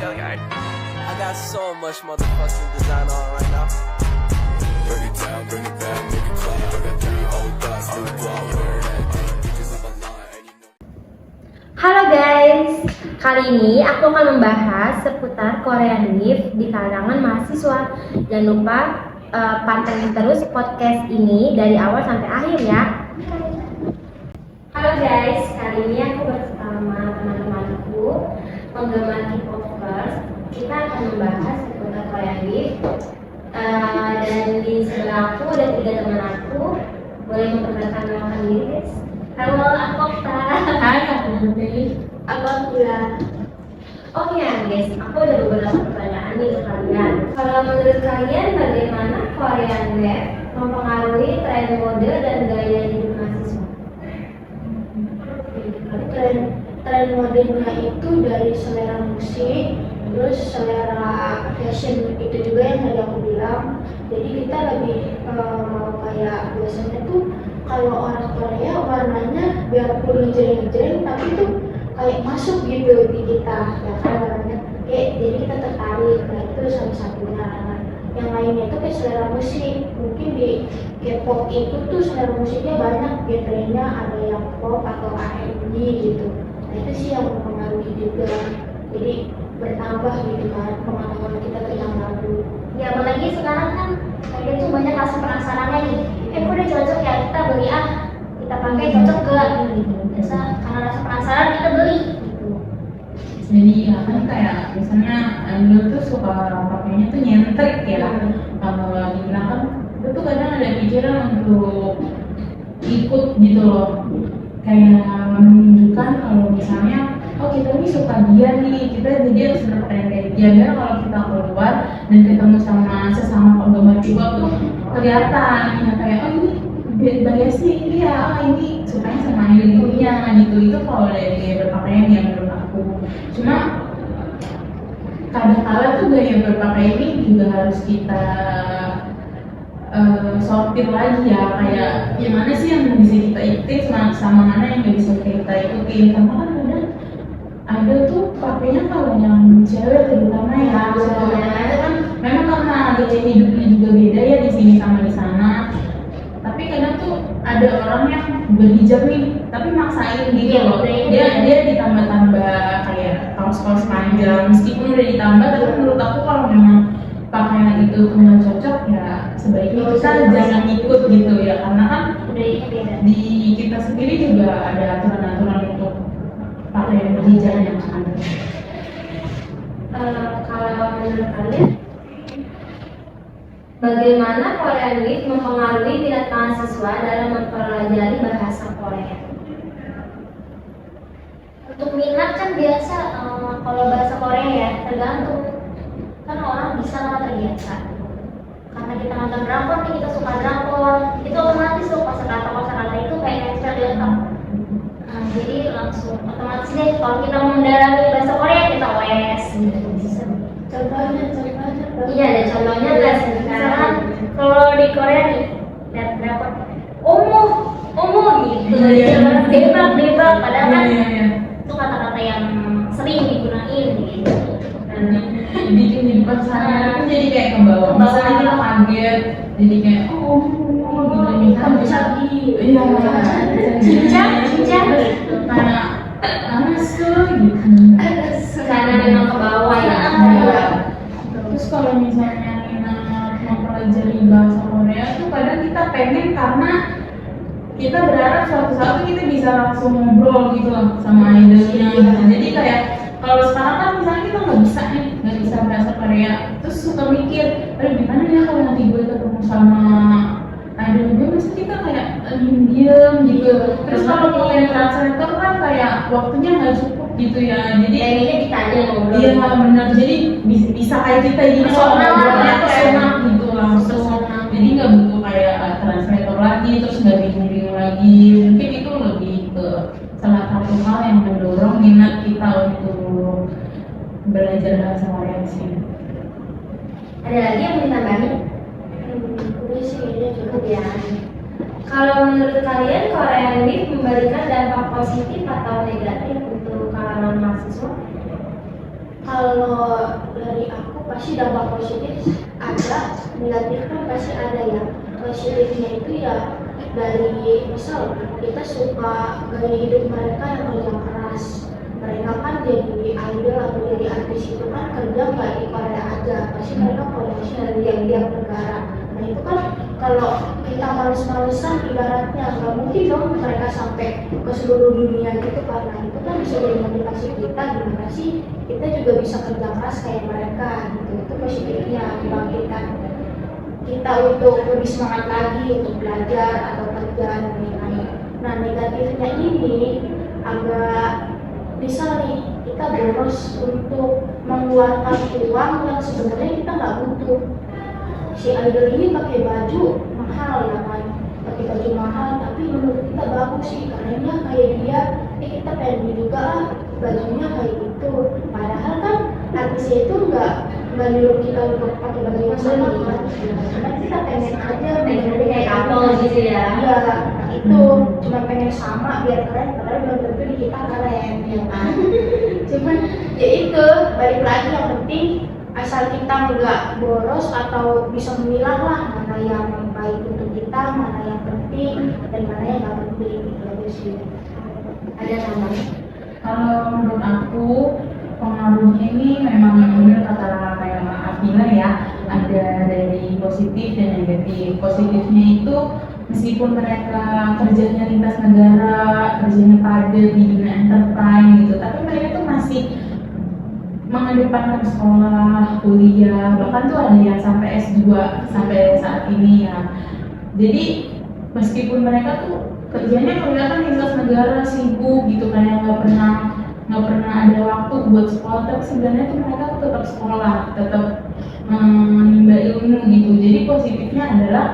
I got so much motherfucking design on right now. Bring it down, bring it back, make it clap. I got 3 old thoughts, new block, where that bitches up a line, and you know. Halo guys, kali ini aku akan membahas seputar Korean Wave di kalangan mahasiswa. Jangan lupa pantengin terus podcast ini dari awal sampai akhir ya. Halo guys, kali ini aku bersama teman-temanku penggemar K-popers. Kita akan membahas seputar Korean Wave. Dan di sebelah aku ada 3 teman aku. Boleh memperkenalkan nama diri guys? Halo, aku Okta. Hai, aku Putri. Aku Akila. Oke guys, aku ada beberapa pertanyaan nih ke kalian. Kalau menurut kalian bagaimana Korean Wave mempengaruhi tren mode dan gaya hidup mahasiswa? Tren modenya itu dari selera musik, terus selera fashion itu juga yang tadi aku bilang. Jadi kita lebih mau kayak biasanya tuh kalau orang Korea warnanya biarpun jreng-jreng tapi tuh kayak masuk gitu di kita ya kan warnanya kayak jadi kita tertarik. Nah itu salah satunya. Yang lainnya itu kayak selera musik, mungkin di K-pop itu tuh selera musiknya banyak genrenya, ada yang pop atau R&B gitu. Nah itu sih yang mempengaruhi juga, jadi bertambah gitu kan pengetahuan kita tentang lagu. Ya apalagi sekarang kan kayak tuh banyak rasa penasarannya nih. Kok udah cocok ya kita beli kita pakai cocok gak gitu. Biasa karena rasa penasaran kita beli gitu. Jadi ya kan kayak misalnya dulu tuh suka pakainya tuh nyentrik ya. Kalau dibilang kan itu tuh kadang ada pikiran untuk ikut gitu loh. Kayak menunjukkan kalau misalnya kita ini suka dia nih, kita jadi harus berpakaian kayak dia. Biar kalau kita keluar dan ketemu sama sesama penggemar juga tuh kelihatan ya kayak ini biasanya ini ya ini sukanya sama idolnya gitu. Itu kalau dari gaya berpakaian yang menurut aku. Cuma kadang-kala tuh gaya berpakaian ini juga harus kita sortir lagi ya, kayak gimana sih yang bisa kita ikutin sama mana yang nggak bisa kita ikutin. Karena kan ada tuh pakainya kalau yang cewek terutama ya, itu kan memang karena gaya hidupnya juga beda ya di sini sama di sana. Tapi kadang tuh ada orang yang berhijab nih, tapi maksain gitu loh. Dia ditambah-tambah kayak kaos-kaos panjang, meskipun udah ditambah, tapi menurut aku kalau memang pakaian itu nggak cocok ya sebaiknya kita jangan ikut gitu ya, karena kan di kita sendiri juga ada aturan-aturan untuk pakaian berhijab yang ada. Kalau menurut kalian bagaimana Korean Wave mempengaruhi minat mahasiswa dalam mempelajari bahasa Korea? Untuk minat kan biasa kalau bahasa Korea ya tergantung, kan orang bisa lah terbiasa. Karena kita nonton drakor nih, kita suka drakor, itu otomatis tuh kosakata itu kayak nempel di otak. Jadi langsung otomatis deh kalau kita mau mendalami bahasa Korea kita OS gitu. Contohnya Iya ada contohnya guys. Misalkan kalau di Korea nih lihat drakor omo gitu. Debak padahal kan itu kata-kata yang sering digunain gitu. Bikin di depan sana itu jadi kayak ke bawah. Misalnya kita kaget, jadi kayak gitu nih kan bisa iya cincang gitu karena panas tuh gitu Karena memang ke bawah ya. Terus kalau misalnya minat mempelajari bahasa Korea tuh kadang kita pengen karena kita berharap suatu saat kita bisa langsung ngobrol gitu loh sama idolnya gitu. Jadi kayak kalau sekarang kan misalnya kita nggak bisa bahasa Korea, terus suka mikir, gimana ya kalau nanti gue ketemu sama idol gue, mesti kita kayak diem gitu. Terus kalau pakai translator kan kayak waktunya nggak cukup gitu ya. Jadi Kayaknya kita aja ngobrol. iya benar. Jadi bisa kayak kita gini ngobrolnya personal gitu langsung. Jadi nggak butuh kayak translator lagi, terus nggak bingung lagi. Mungkin itu lebih ke salah satu hal yang mendorong minat kita untuk belajar bahasa Korea sih. Ada lagi yang mau ditambahin? udah sih ini Cukup ya. Kalau menurut kalian Korean Wave memberikan dampak positif atau negatif untuk kalangan mahasiswa? Kalau dari aku pasti dampak positif ada, negatif kan pasti ada ya. Positifnya itu ya dari misal kita suka gaya hidup mereka yang kerja keras. Mereka kan jadi idol atau jadi artis itu kan kerja nggak di Korea aja, pasti mereka promosi dari tiap negara. Nah itu kan kalau kita males-malesan ibaratnya nggak mungkin dong mereka sampai ke seluruh dunia gitu, karena itu kan bisa jadi motivasi kita gimana sih kita juga bisa kerja keras kayak mereka gitu. Itu positifnya membangkitkan kita untuk lebih semangat lagi untuk belajar atau kerja dan lain-lain. Nah negatifnya ini agak misal nih kita boros untuk mengeluarkan uang yang sebenarnya kita nggak butuh. Si idol ini pakai baju mahal ya kan, pakai baju mahal tapi menurut kita bagus sih karena dia kayak dia, kita pengen beli juga lah bajunya kayak gitu. Padahal kan artisnya itu nggak nyuruh kita untuk pakai baju yang sama kan, karena kita pengen aja Pengen kayak couple gitu ya. Iya, itu cuma pengen sama biar keren, padahal belum tentu di kita keren ya kan. Cuman ya itu balik lagi yang penting asal kita nggak boros atau bisa memilah lah mana yang baik untuk kita, mana yang penting dan mana yang nggak penting gitu aja sih. Ada tambahan? Kalau menurut aku pengaruhnya ini memang benar kata kayak Afila ya, ada dari positif dan negatif. Positifnya itu meskipun mereka kerjanya lintas negara, kerjanya padat di dunia enterprise gitu, tapi mereka tuh masih mengedepankan sekolah, kuliah, bahkan tuh ada yang sampai S2 sampai saat ini ya. Jadi meskipun mereka tuh kerjanya kelihatan lintas negara, sibuk gitu, kayak nggak pernah ada waktu buat sekolah, tapi sebenarnya tuh mereka tuh tetap sekolah, tetap menimba ilmu gitu. Jadi positifnya adalah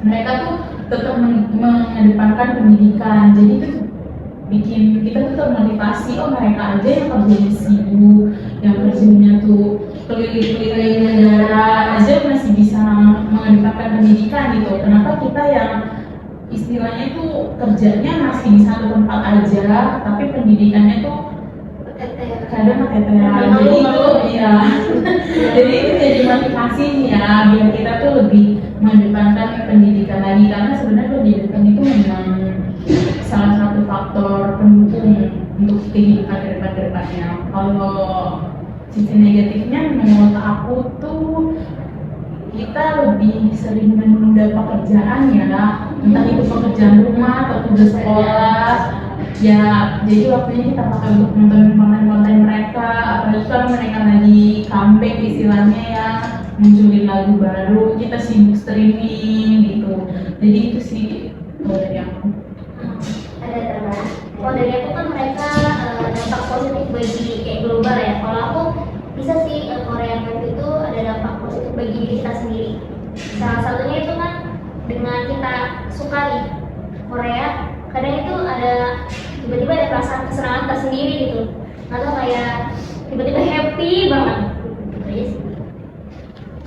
mereka tuh tetap mengedepankan pendidikan. Jadi itu bikin kita tuh termotivasi, oh mereka aja yang kerjanya sibuk, yang kerjanya tuh keliling-keliling negara aja masih bisa mengedepankan pendidikan gitu. Kenapa kita yang istilahnya tuh kerjanya masih di satu tempat aja, tapi pendidikannya tuh kadang keteteran. Jadi itu ya, jadi itu jadi motivasi ya biar kita tuh lebih mengedepankan pendidikan lagi, karena sebenarnya pendidikan itu memang salah satu faktor pendukung untuk kehidupan depannya. Kalau sisi negatifnya menurut aku tuh kita lebih sering menunda pekerjaan ya, entah itu pekerjaan rumah atau tugas sekolah ya. Jadi waktunya kita pakai untuk nonton konten-konten mereka, apalagi kalau mereka lagi comeback istilahnya ya, munculin lagu baru, kita sibuk streaming gitu. Jadi itu sih kalau dari aku. Ada tambahan? Kalau dari aku kan mereka dampak positif bagi kayak global ya. Kalau aku bisa sih Korea Camp itu ada dampak positif bagi diri kita sendiri. Salah satunya itu kan dengan kita suka nih Korea, kadang itu ada tiba-tiba ada perasaan kesenangan tersendiri gitu, atau kayak tiba-tiba happy banget gitu aja sih.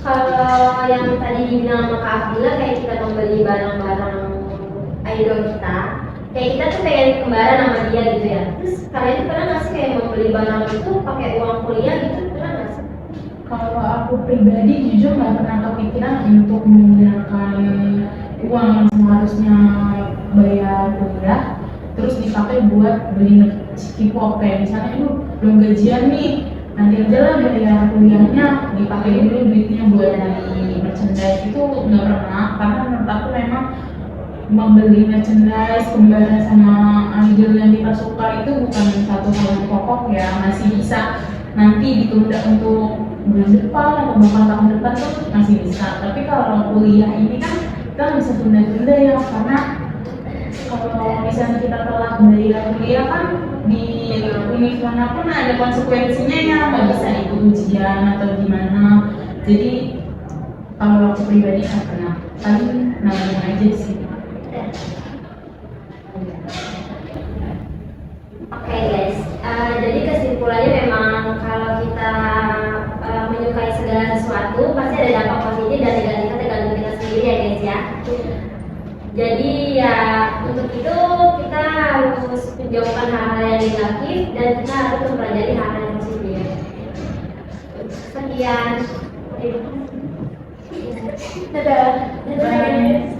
Kalau yang tadi dibilang sama Kak Afila kayak kita membeli barang-barang idol kita, kayak kita tuh pengen kembaran sama dia gitu ya. Terus kalian tuh pernah nggak sih kayak membeli barang itu pakai uang kuliah gitu, pernah nggak sih? Kalau aku pribadi jujur nggak pernah kepikiran untuk menggunakan uang yang seharusnya bayar kuliah terus dipakai buat beli K-pop. Kayak misalnya itu belum gajian nih, nanti aja lah bayar kuliahnya, dipakai dulu duitnya buat beli merchandise. Itu nggak pernah, karena menurut aku memang membeli merchandise kembaran sama idol yang kita suka itu bukan satu hal yang pokok ya, masih bisa nanti ditunda untuk bulan depan atau bahkan tahun depan tuh masih bisa. Tapi kalau kuliah ini kan kita bisa tunda-tunda ya, karena kalau misalnya kita telat bayar kuliah kan di universitas manapun ada konsekuensinya ya, nggak bisa ikut ujian atau gimana. Jadi kalau aku pribadi nggak pernah, paling nabung aja sih. Oke guys, jadi kesimpulannya memang kalau kita menyukai segala sesuatu pasti ada dampak positif dan negatifnya tergantung kita sendiri ya guys ya. Jadi ya untuk itu kita harus menjauhkan hal-hal yang negatif dan kita harus mempelajari hal-hal yang positif. sekian. Dadah. Bye.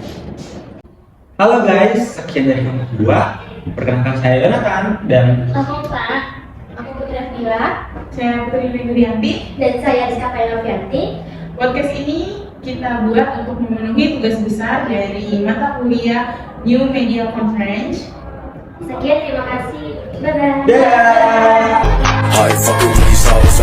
Halo guys, sekian dari kelompok 2. Perkenalkan saya Yonatan dan Aku Pak, aku Putri Afila, Saya Putri Negrianti. dan saya Rizka Novianti. Podcast ini kita buat untuk memenuhi tugas besar dari mata kuliah New Media Conference. Sekian, terima kasih. Bye-bye. dadah. I ain't fucking with these hoes,